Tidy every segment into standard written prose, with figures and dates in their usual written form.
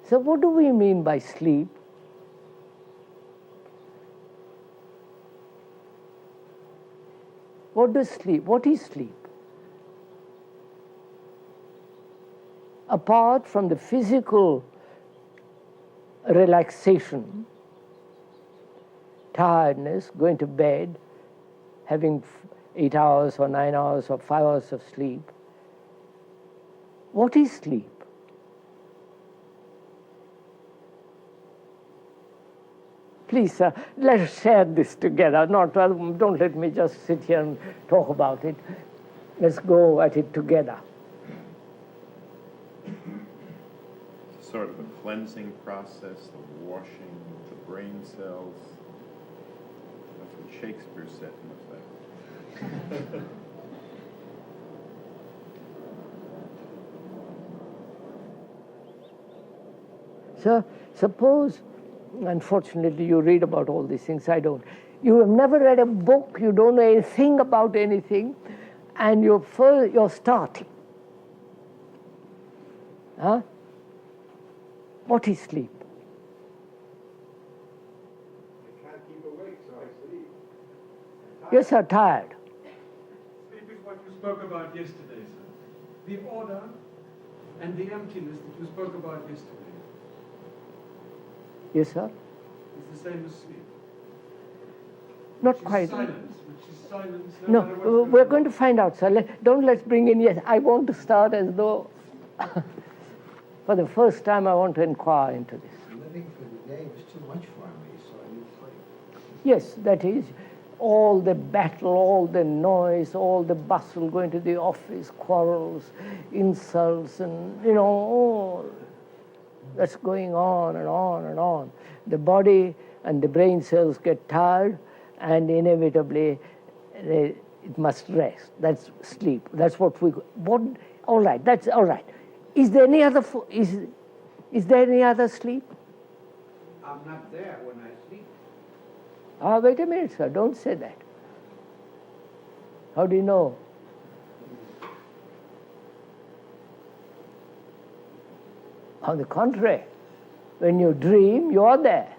So what do we mean by sleep? What is sleep? What is sleep? Apart from the physical relaxation, tiredness, going to bed, having 8 hours or 9 hours or 5 hours of sleep, what is sleep? Please, sir, let's share this together. Don't let me just sit here and talk about it. Let's go at it together. It's sort of a cleansing process, the washing of the brain cells. That's what Shakespeare said, in effect. So, suppose, unfortunately, you read about all these things, I don't. You have never read a book, you don't know anything about anything, and you're starting. Huh? What is sleep? I can't keep awake, so I sleep. Yes, sir, tired. Sleep is what you spoke about yesterday, sir. The order and the emptiness that you spoke about yesterday. Yes, sir. It's the same as sleep. Not Which quite. is silence, which is silence. No, matter what's we're on. going to find out, sir. Let's bring in, yes, I want to start as though, for the first time, I want to inquire into this. Living for the day was too much for me, so I didn't sleep. Yes, that is, all the battle, all the noise, all the bustle, going to the office, quarrels, insults, and, all that's going on and on and on. The body and the brain cells get tired, and inevitably it must rest. That's sleep. That's what all right, that's all right. Is there any other is there any other sleep? I'm not there when I sleep. Wait a minute, sir, don't say that. How do you know? On the contrary, when you dream, you are there.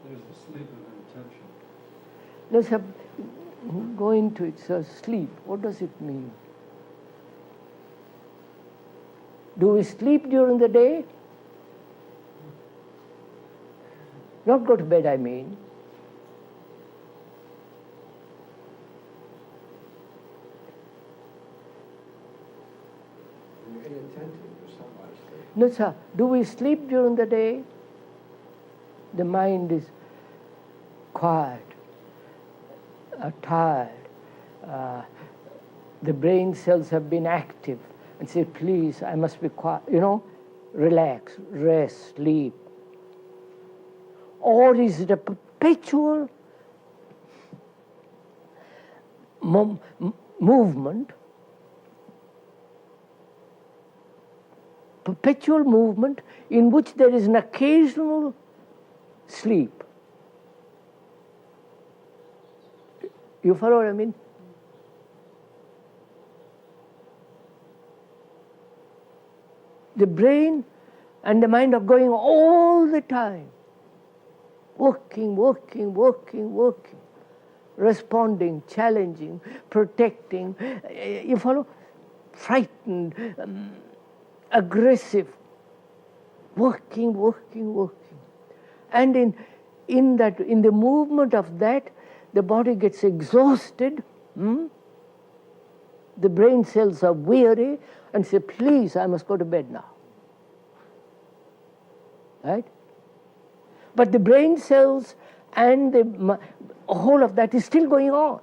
There's the sleep of intention. Let's go into it, sir. Sleep, what does it mean? Do we sleep during the day? Not go to bed, I mean. You're inattentive or somebody sleep. No, sir. Do we sleep during the day? The mind is quiet, tired. The brain cells have been active and say, please, I must be quiet. Relax, rest, sleep. Or is it a perpetual movement? Perpetual movement in which there is an occasional sleep. You follow what I mean? The brain and the mind are going all the time, working, responding, challenging, protecting. You follow? Frightened, aggressive, working. And in the movement of that, the body gets exhausted. The brain cells are weary and say, please, I must go to bed now. Right? But the brain cells and the whole of that is still going on.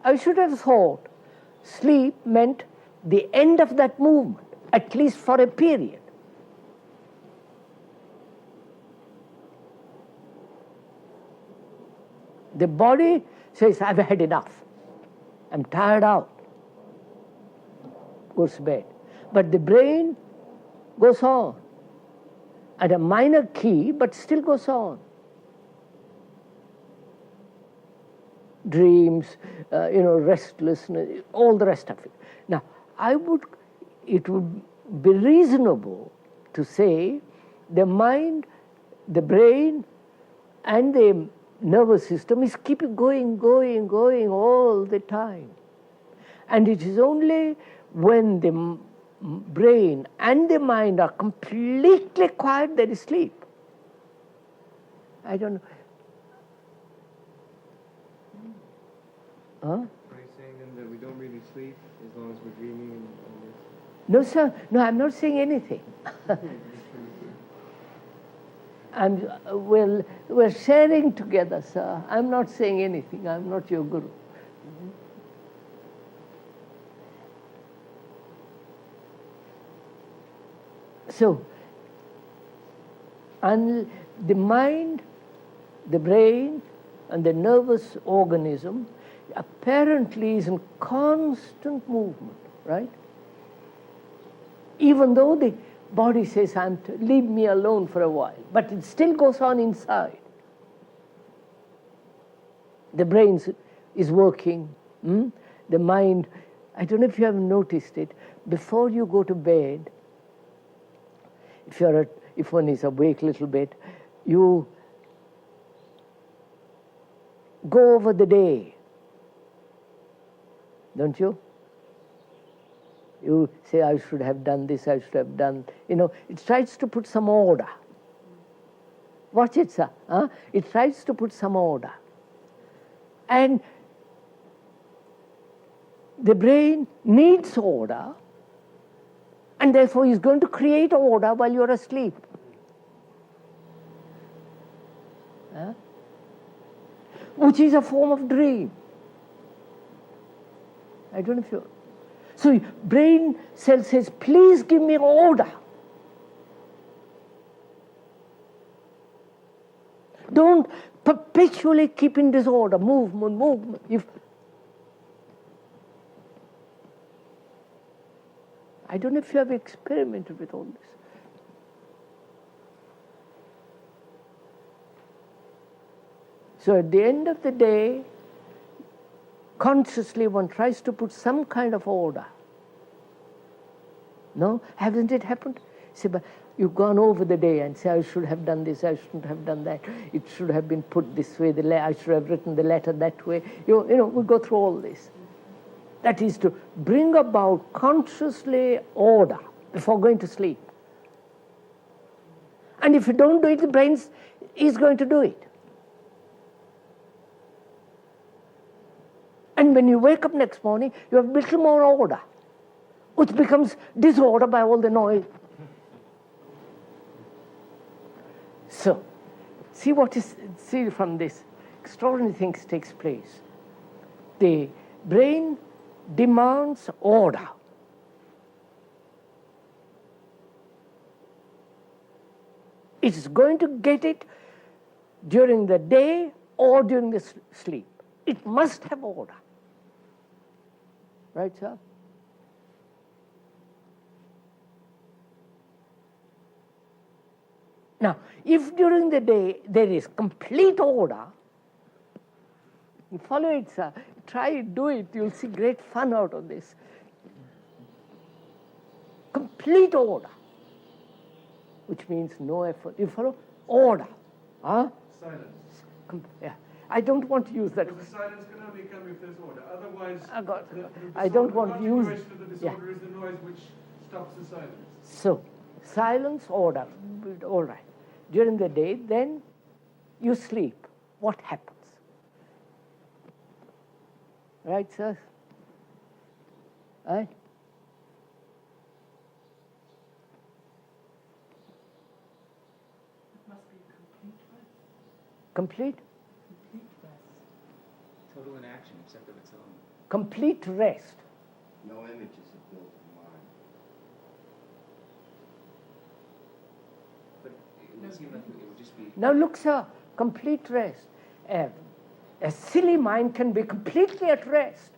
I should have thought sleep meant the end of that movement, at least for a period. The body says, I've had enough. I'm tired out. Goes to bed. But the brain goes on. at a minor key, but still goes on. Dreams, restlessness, all the rest of it. Now, it would be reasonable to say the mind, the brain, and the nervous system is keeping going all the time. And it is only when the brain and the mind are completely quiet that is sleep. I don't know. Huh? Are you saying then that we don't really sleep as long as we're dreaming and all this? No, sir. No, I'm not saying anything. We're sharing together, sir. I'm not saying anything. I'm not your guru. So, and the mind, the brain, and the nervous organism apparently is in constant movement, right? Even though the body says, leave me alone for a while, but it still goes on inside. The brain is working, the mind, I don't know if you have noticed it, before you go to bed, if one is awake a little bit, you go over the day, don't you? You say, I should have done this, I should have done, it tries to put some order. Watch it, sir. It tries to put some order. And the brain needs order, and therefore is going to create order while you're asleep. Which is a form of dream. I don't know if you... So brain cell says, please give me order. Don't perpetually keep in disorder, movement. I don't know if you have experimented with all this. So at the end of the day, consciously one tries to put some kind of order. No? Hasn't it happened? Say, but you've gone over the day and say, I should have done this, I shouldn't have done that. It should have been put this way, I should have written the letter that way. We go through all this. That is to bring about consciously order before going to sleep. And if you don't do it, the brain is going to do it. And when you wake up next morning, you have a little more order, which becomes disorder by all the noise. So, see from this, extraordinary things takes place. The brain demands order. It's going to get it during the day or during the sleep. It must have order. Right, sir? Now, if during the day there is complete order, you follow it, sir. Try it, do it. You'll see great fun out of this. Complete order, which means no effort. You follow? Order. Silence. Yeah. I don't want to use that. Because the silence can only come if there's order. Otherwise, I don't want to use... The continuation of the disorder is the noise which stops the silence. So, silence, order. All right. During the day, then you sleep. What happens? Right, sir? Right? It must be complete rest. Complete? Complete rest. Total inaction except of its own. Complete rest. No images are built in mind. But it would seem like it would just be... Now look, sir, complete rest. A silly mind can be completely at rest.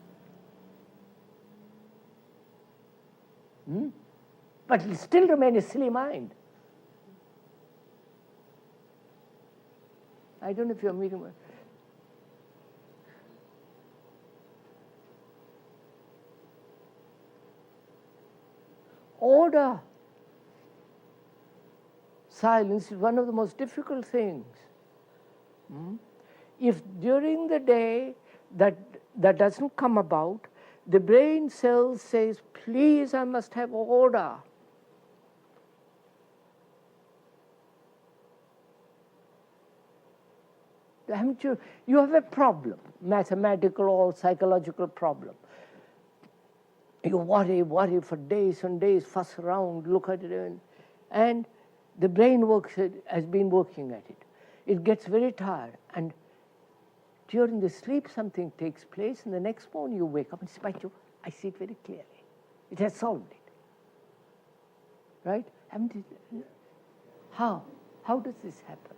But it'll still remain a silly mind. I don't know if you're meeting me. Order. Silence is one of the most difficult things. If during the day that doesn't come about, the brain cell says, please, I must have order. Haven't you? You have a problem, mathematical or psychological problem. You worry for days and days, fuss around, look at it, and the brain has been working at it. It gets very tired, and during the sleep something takes place, and the next morning you wake up and say, I see it very clearly. It has solved it. Right? Haven't it? How? How does this happen?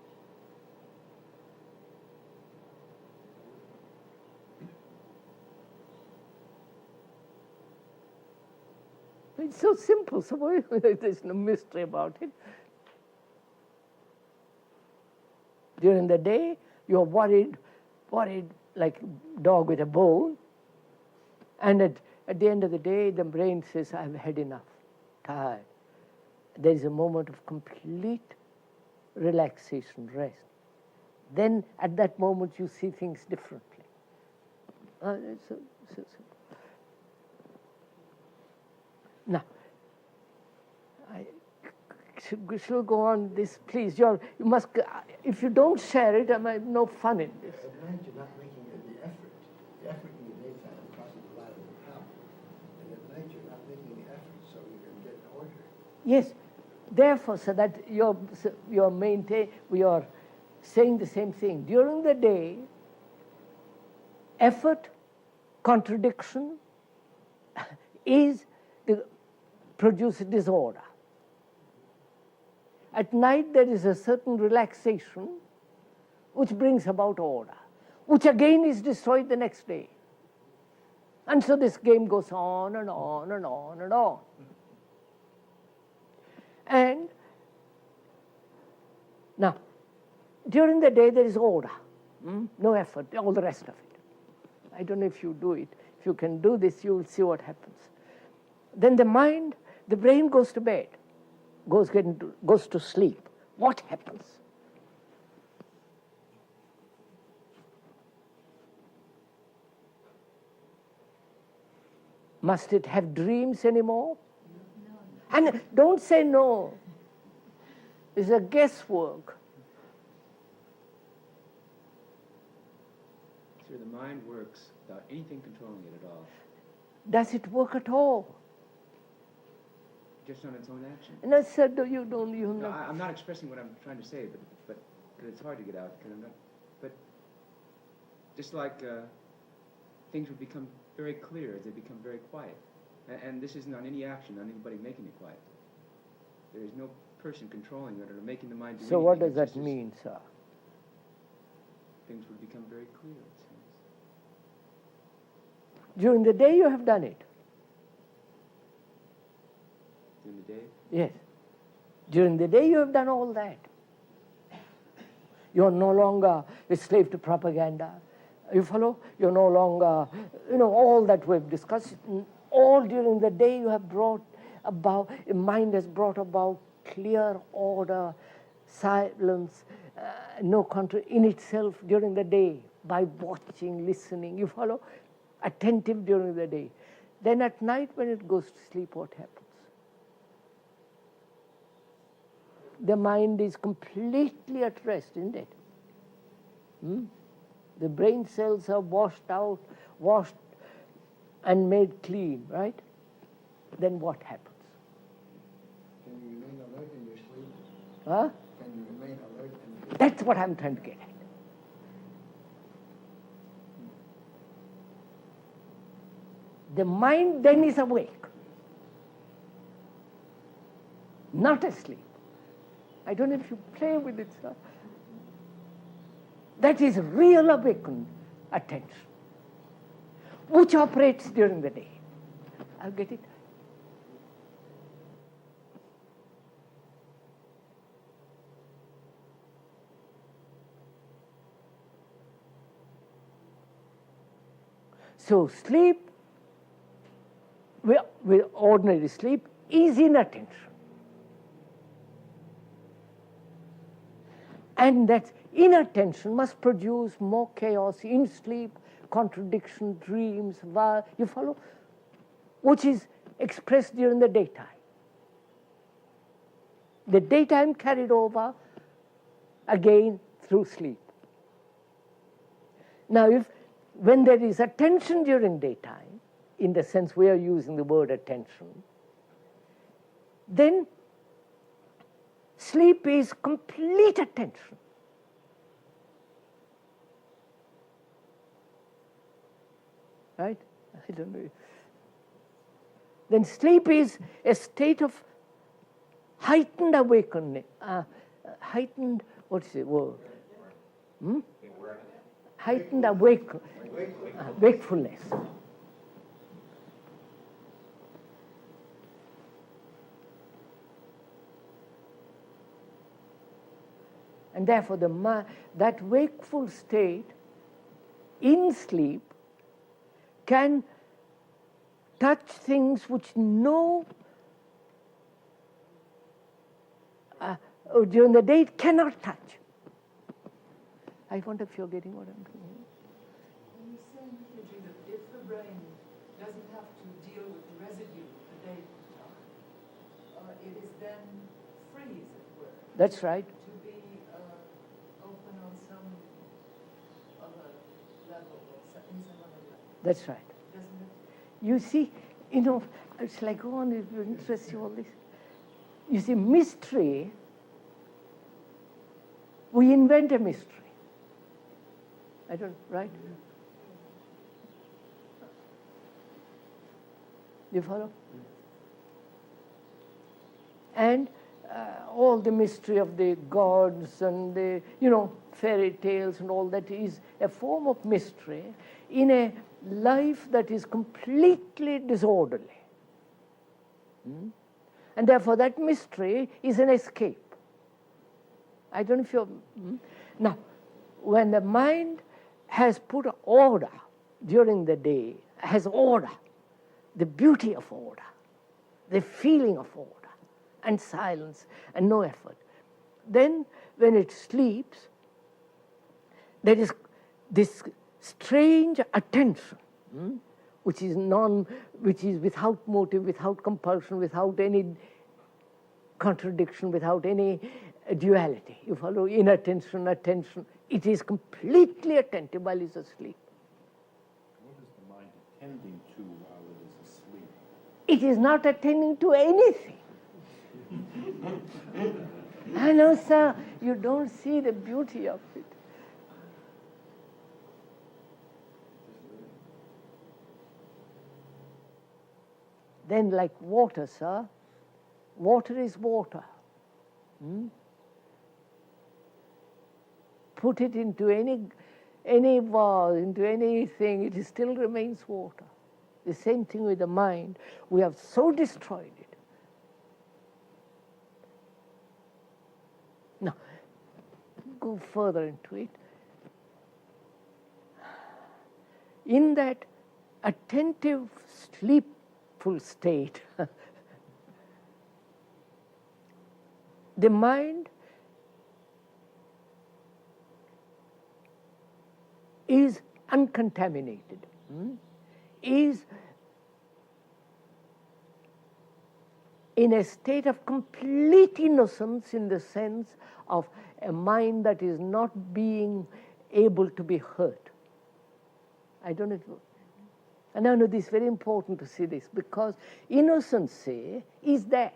It's so simple, so there's no mystery about it. During the day, you're worried like a dog with a bone. And at the end of the day, the brain says, I've had enough, tired. There is a moment of complete relaxation, rest. Then at that moment, you see things differently. It's so simple. Now, I shall go on this, please. You must. If you don't share it, I have no fun in this. At night, you're not making the effort. The effort in the daytime causes a lot of the problem. And at night, you're not making the effort, so you can get order. Yes. Therefore, so that we are saying the same thing. During the day, effort, contradiction, produces disorder. At night, there is a certain relaxation which brings about order, which again is destroyed the next day. And so this game goes on and on and on and on. And now, during the day, there is order, no effort, all the rest of it. I don't know if you do it. If you can do this, you will see what happens. Then the brain goes to bed, goes to sleep. What happens? Must it have dreams anymore? No. And don't say no. It's a guesswork. Sir, the mind works without anything controlling it at all. Does it work at all? Just on its own action. No, sir, you No, know. I'm not expressing what I'm trying to say, but it's hard to get out because I'm not. But just like things would become very clear as they become very quiet, and this isn't on any action, on anybody making it quiet. There is no person controlling it or making the mind do anything. So what does It's that just mean, sir? Things would become very clear, it seems. During the day you have done it. During the day? Yes. During the day you have done all that. You are no longer a slave to propaganda. You follow? You're no longer, all that we've discussed. All during the day you have brought about, mind has brought about clear order, silence, no control in itself during the day by watching, listening. You follow? Attentive during the day. Then at night when it goes to sleep, what happens? The mind is completely at rest, isn't it? The brain cells are washed and made clean, right? Then what happens? Can you remain alert in your sleep? Huh? Can you remain alert in your sleep? That's what I'm trying to get at. The mind then is awake, not asleep. I don't know if you play with it, sir. That is real awakened attention, which operates during the day. I'll get it. So sleep, with ordinary sleep, is inattention. And that inattention must produce more chaos in sleep, contradiction, dreams, you follow? Which is expressed during the daytime. The daytime carried over again through sleep. Now, when there is attention during daytime, in the sense we are using the word attention, then sleep is complete attention. Right? I don't know. Then sleep is a state of heightened awakening, heightened, what's the word? Heightened wakefulness. And therefore, that wakeful state in sleep can touch things which during the day it cannot touch. I wonder if you're getting what I'm doing. When you say, Fiji, that if the brain doesn't have to deal with the residue of the daytime, it is then free, as it were. That's right. To be open on some other level, or in some other level. That's right. Doesn't it? You see, it's like, oh, it interests you all this. You see, mystery, we invent a mystery. Right? You follow? And all the mystery of the gods and the, fairy tales and all that is a form of mystery in a life that is completely disorderly. And therefore that mystery is an escape. I don't know if you're... Now, when the mind has put order during the day, has order, the beauty of order, the feeling of order, and silence, and no effort, then when it sleeps, there is this strange attention, which is without motive, without compulsion, without any contradiction, without any duality. You follow? Inattention, attention. It is completely attentive while it's asleep. What is the mind attending to while it is asleep? It is not attending to anything. I know, sir, you don't see the beauty of it. Then like water, sir, water is water. Put it into any vase, into anything, it still remains water. The same thing with the mind. We have so destroyed it. Now, go further into it. In that attentive, sleepful state, the mind is uncontaminated, is in a state of complete innocence in the sense of a mind that is not being able to be hurt. I don't know if you... And I know this is very important to see this, because innocence is that.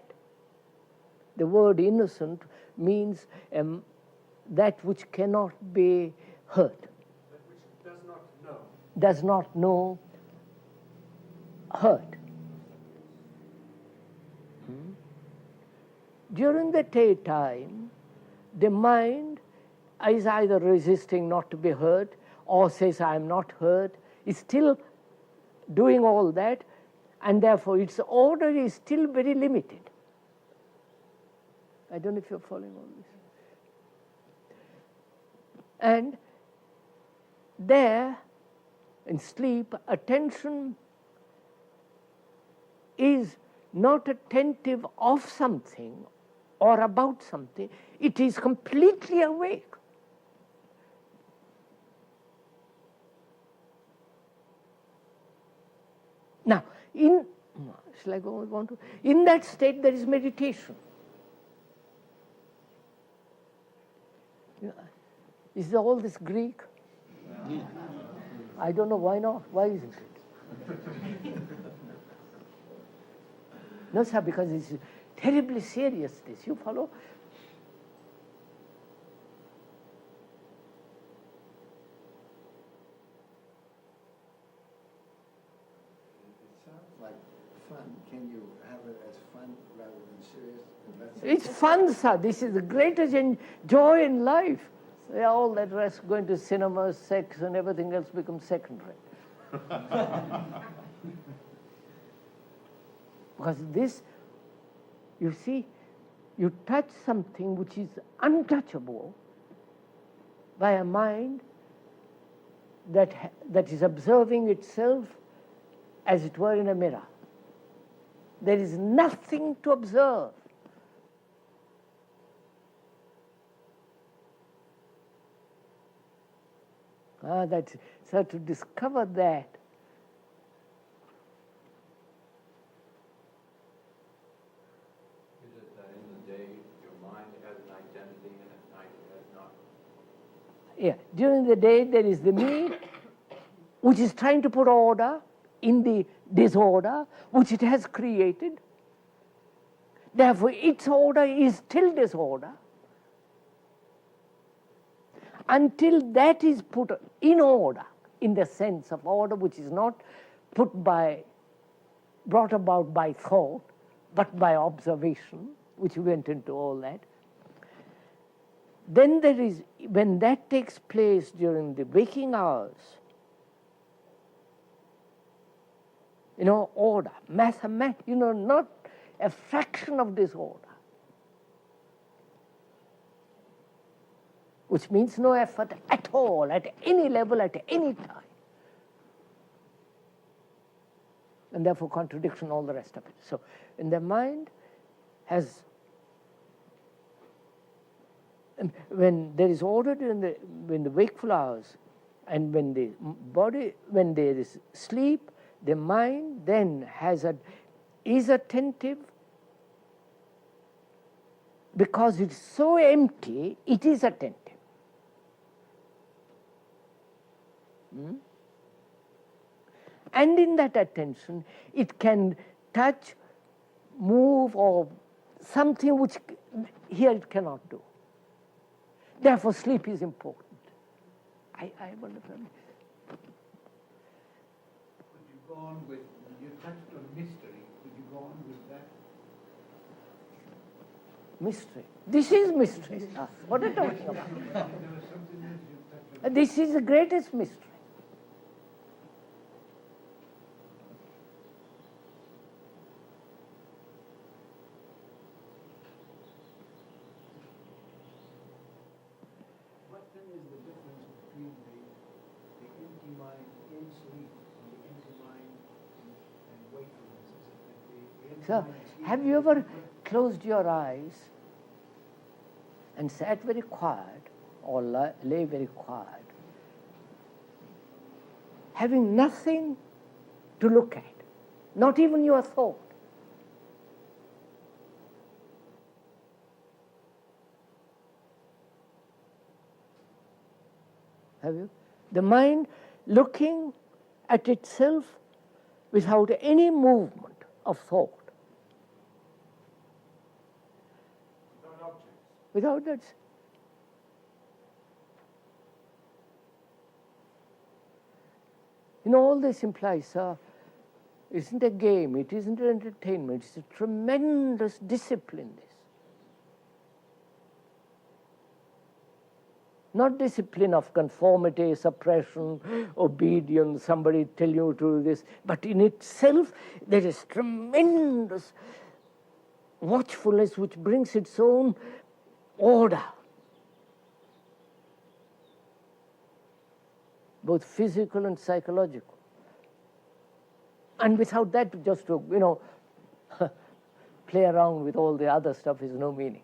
The word innocent means that which cannot be hurt. That which does not know. Does not know hurt. During the daytime, the mind is either resisting not to be hurt or says, I am not hurt. It's still doing all that, and therefore its order is still very limited. I don't know if you're following all this. And there, In sleep, attention is not attentive of something or about something, it is completely awake. Now, shall I go on to? In that state, there is meditation. Is all this Greek? I don't know why not. Why isn't it? No, sir, because it's terribly serious, this. You follow? It sounds like fun. Can you have it as fun rather than serious? It's fun, sir. This is the greatest joy in life. All that rest, going to cinema, sex, and everything else becomes secondary. Because this, you see, you touch something which is untouchable by a mind that is observing itself as it were in a mirror. There is nothing to observe. So to discover that, Is it that in the day your mind has an identity and at night it has not? yeah, during the day there is the me, which is trying to put order in the disorder which it has created. Therefore, its order is still disorder. Until that is put in order, in the sense of order which is not brought about by thought, but by observation, which went into all that, then there is, when that takes place during the waking hours, order, mathematics, not a fraction of disorder, which means no effort at all, at any level, at any time. And therefore contradiction, all the rest of it. So, when the mind has, when there is order when the wakeful hours, and when the body, when there is sleep, the mind then is attentive, because it's so empty, it is attentive. And in that attention, it can touch, move, or something which here it cannot do. Therefore, sleep is important. I wonder if Could you go on with, you touched on mystery, could you go on with that? mystery. This is mystery. What are you talking about? There was something else you touched on. This is the greatest mystery. What then is the difference between the empty mind in sleep and the empty mind and wakefulness? Is it that the empty So, mind is have you ever closed your eyes and sat very quiet or lay very quiet, having nothing to look at, not even your thought? Have you? The mind looking at itself without any movement of thought. Without objects. Without that. All this implies, isn't a game, it isn't an entertainment, it's a tremendous discipline, this. Not discipline of conformity, suppression, obedience, somebody tell you to do this, but in itself there is tremendous watchfulness which brings its own order. both physical and psychological. And without that, just to, play around with all the other stuff is no meaning.